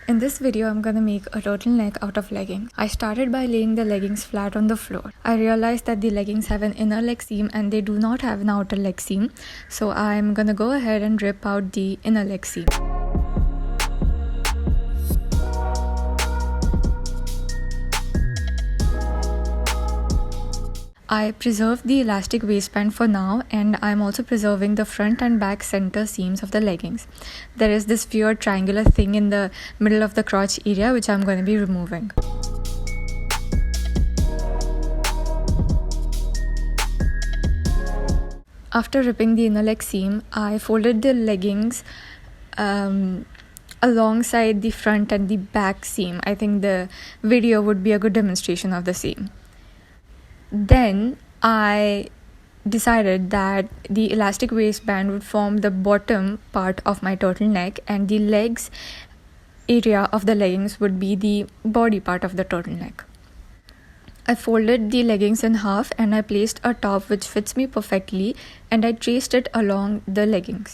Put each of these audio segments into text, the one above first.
In this video, I'm gonna make a turtleneck out of leggings. I started by laying the leggings flat on the floor. I realized that the leggings have an inner leg seam and they do not have an outer leg seam. So I'm gonna go ahead and rip out the inner leg seam. I preserved the elastic waistband for now, and I'm also preserving the front and back center seams of the leggings. There is this weird triangular thing in the middle of the crotch area which I'm going to be removing. After ripping the inner leg seam, I folded the leggings alongside the front and the back seam. I think the video would be a good demonstration of the seam. Then I decided that the elastic waistband would form the bottom part of my turtleneck and the legs area of the leggings would be the body part of the turtleneck. I folded the leggings in half and I placed a top which fits me perfectly, and I traced it along the leggings.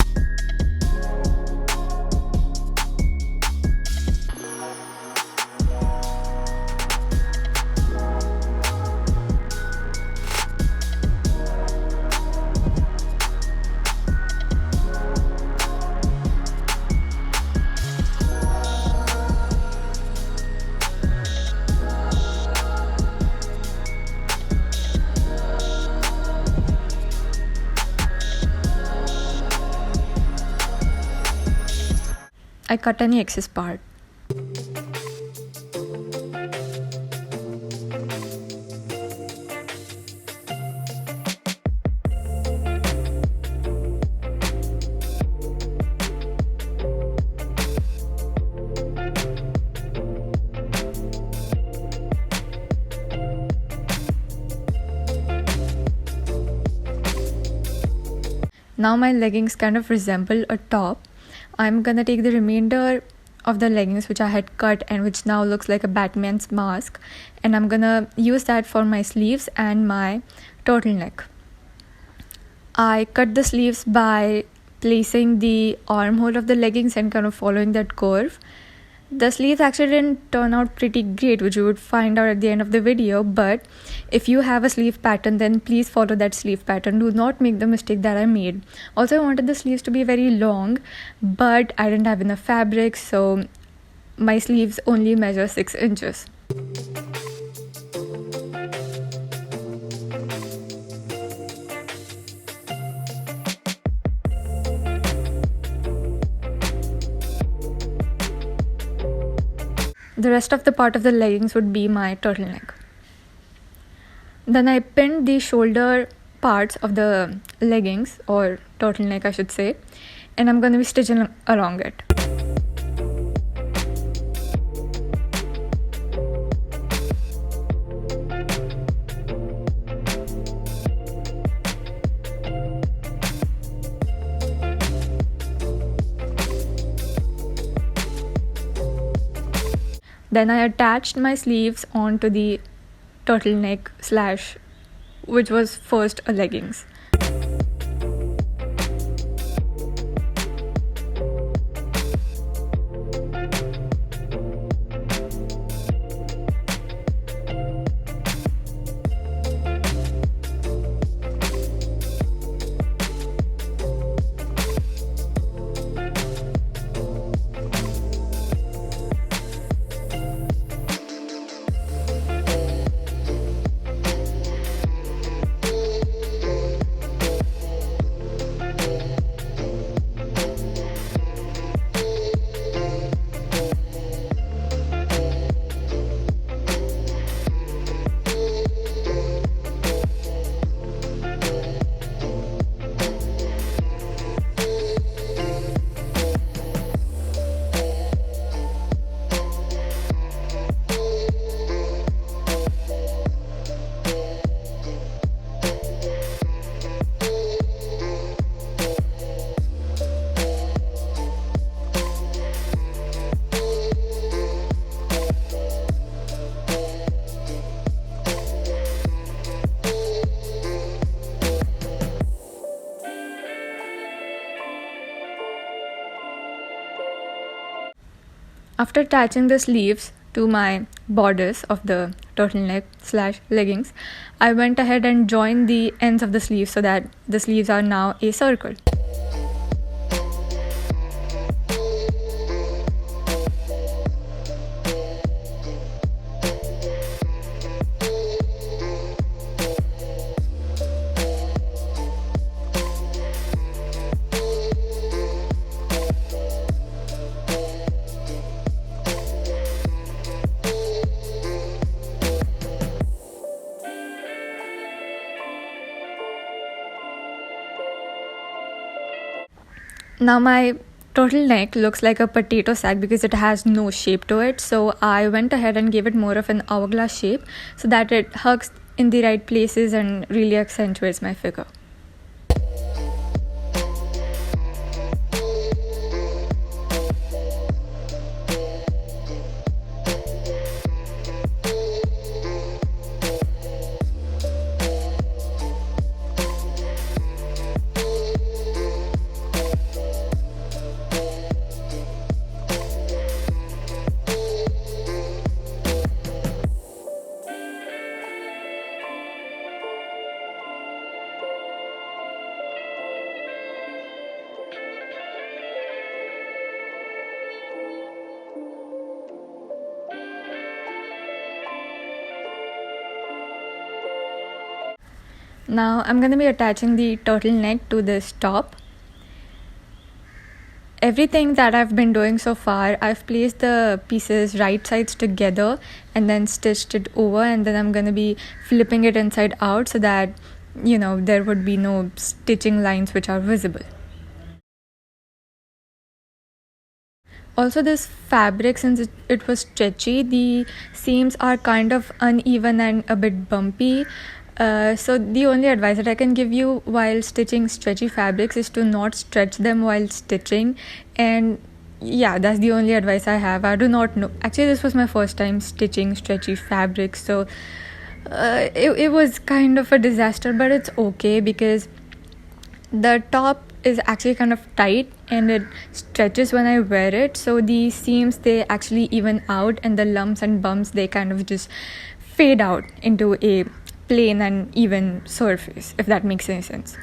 I cut any excess part. Now my leggings kind of resemble a top. I'm gonna take the remainder of the leggings which I had cut and which now looks like a Batman's mask, and I'm gonna use that for my sleeves and my turtleneck. I cut the sleeves by placing the armhole of the leggings and kind of following that curve. The sleeves actually didn't turn out pretty great, which you would find out at the end of the video, but if you have a sleeve pattern, then please follow that sleeve pattern. Do not make the mistake that I made. Also, I wanted the sleeves to be very long, but I didn't have enough fabric, so my sleeves only measure 6 inches. The rest of the part of the leggings would be my turtleneck. Then I pinned the shoulder parts of the leggings, or turtleneck I should say, and I'm going to be stitching along it. Then I attached my sleeves onto the turtleneck which was first a leggings. After attaching the sleeves to my bodice of the turtleneck slash leggings, I went ahead and joined the ends of the sleeves so that the sleeves are now a circle. Now my turtleneck looks like a potato sack because it has no shape to it, so I went ahead and gave it more of an hourglass shape so that it hugs in the right places and really accentuates my figure. Now I'm going to be attaching the turtleneck to this top. Everything that I've been doing so far, I've placed the pieces right sides together and then stitched it over, and then I'm going to be flipping it inside out so that, there would be no stitching lines which are visible. Also, this fabric, since it was stretchy, the seams are kind of uneven and a bit bumpy. So the only advice that I can give you while stitching stretchy fabrics is to not stretch them while stitching. And yeah, that's the only advice I have. I do not know. Actually, this was my first time stitching stretchy fabrics, so it was kind of a disaster, but it's okay because the top is actually kind of tight and it stretches when I wear it, so the seams, they actually even out, and the lumps and bumps, they kind of just fade out into a plain and even surface, if that makes any sense.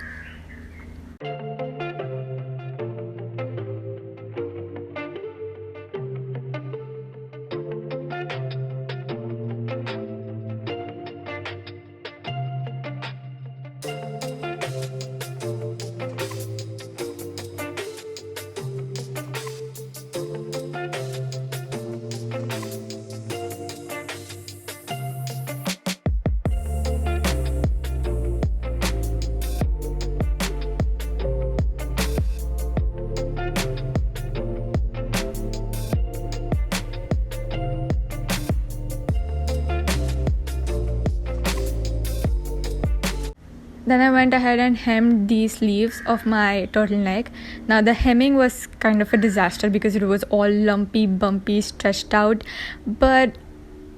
Then I went ahead and hemmed the sleeves of my turtleneck. Now the hemming was kind of a disaster because it was all lumpy, bumpy, stretched out. But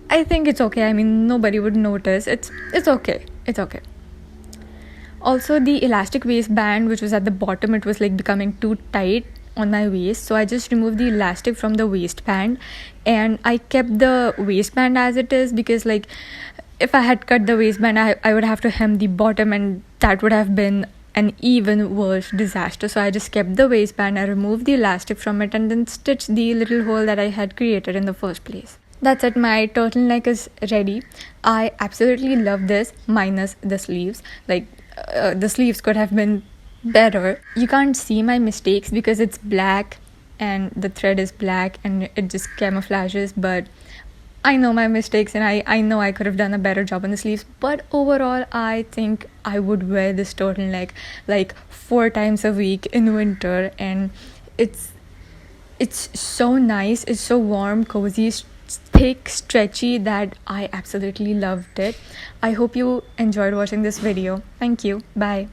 I think it's okay. I mean, nobody would notice. It's okay. It's okay. Also, the elastic waistband, which was at the bottom, it was like becoming too tight on my waist. So I just removed the elastic from the waistband and I kept the waistband as it is because like if I had cut the waistband, I would have to hem the bottom, and that would have been an even worse disaster. So I just kept the waistband, I removed the elastic from it, and then stitched the little hole that I had created in the first place. That's it, my turtleneck is ready. I absolutely love this, minus the sleeves. Like, the sleeves could have been better. You can't see my mistakes because it's black and the thread is black and it just camouflages, but I know my mistakes and I know I could have done a better job on the sleeves. But overall, I think I would wear this turtleneck like 4 times a week in winter, and it's so nice. It's so warm, cozy, thick, stretchy that I absolutely loved it. I hope you enjoyed watching this video. Thank you. Bye.